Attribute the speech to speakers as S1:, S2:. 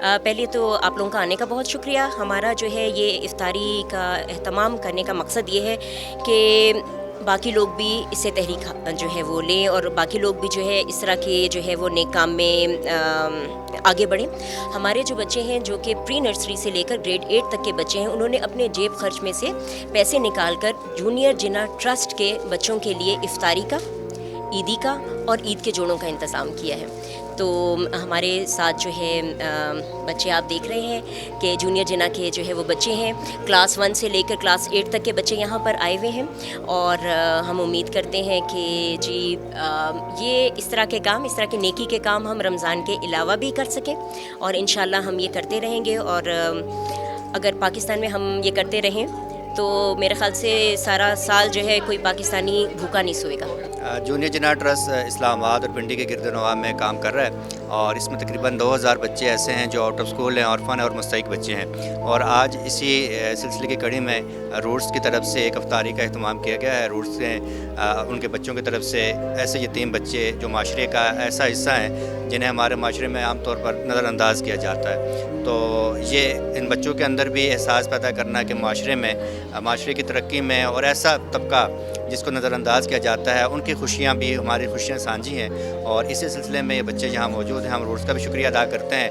S1: पहले तो आप लोगों का आने का बहुत शुक्रिया। हमारा जो है ये इफ्तारी का एहतमाम करने का मकसद ये है कि बाकी लोग भी इससे तहरीक जो है वो लें और बाकी लोग भी जो है इस तरह के जो है वो नेक काम में आगे बढ़ें। हमारे जो बच्चे हैं जो कि प्री नर्सरी से लेकर ग्रेड 8 तक के बच्चे हैं, उन्होंने अपने जेब खर्च में से पैसे निकाल कर जूनियर जिन्ना ट्रस्ट के बच्चों के लिए इफ्तारी का, ईदी का और ईद के जोड़ों का इंतज़ाम किया है। तो हमारे साथ जो है बच्चे आप देख रहे हैं कि जूनियर जिना के जो है वो बच्चे हैं, क्लास 1 से लेकर क्लास 8 तक के बच्चे यहाँ पर आए हुए हैं और हम उम्मीद करते हैं कि जी ये इस तरह के काम, इस तरह के नेकी के काम हम रमज़ान के अलावा भी कर सकें और इंशाल्लाह हम ये करते रहेंगे। और अगर पाकिस्तान में हम ये करते रहें तो मेरे ख़्याल से सारा साल जो है कोई पाकिस्तानी भूखा नहीं सोएगा।
S2: जूनियर जिन्ना ट्रस्ट इस्लामाबाद और पिंडी के गिरदनवाब में काम कर रहा है और इसमें तकरीबन 2000 बच्चे ऐसे हैं जो आउट ऑफ स्कूल हैं, ऑर्फन और मुस्तहिक बच्चे हैं। और आज इसी सिलसिले की कड़ी में रूट्स की तरफ से एक इफ्तारी का अहतमाम किया गया है। रूट्स से उनके बच्चों की तरफ से ऐसे यतीम बच्चे जो माशरे का ऐसा हिस्सा हैं जिन्हें हमारे माशरे में आम तौर पर नज़रअंदाज किया जाता है, तो ये इन बच्चों के अंदर भी एहसास पैदा करना कि माशरे में, माशरे की तरक्की में और ऐसा तबका जिसको नज़रअंदाज किया जाता है, उनकी खुशियाँ भी हमारी खुशियाँ साझी हैं। और इसी सिलसिले में ये बच्चे यहाँ मौजूद हैं, हम रूट्स का भी शुक्रिया अदा करते हैं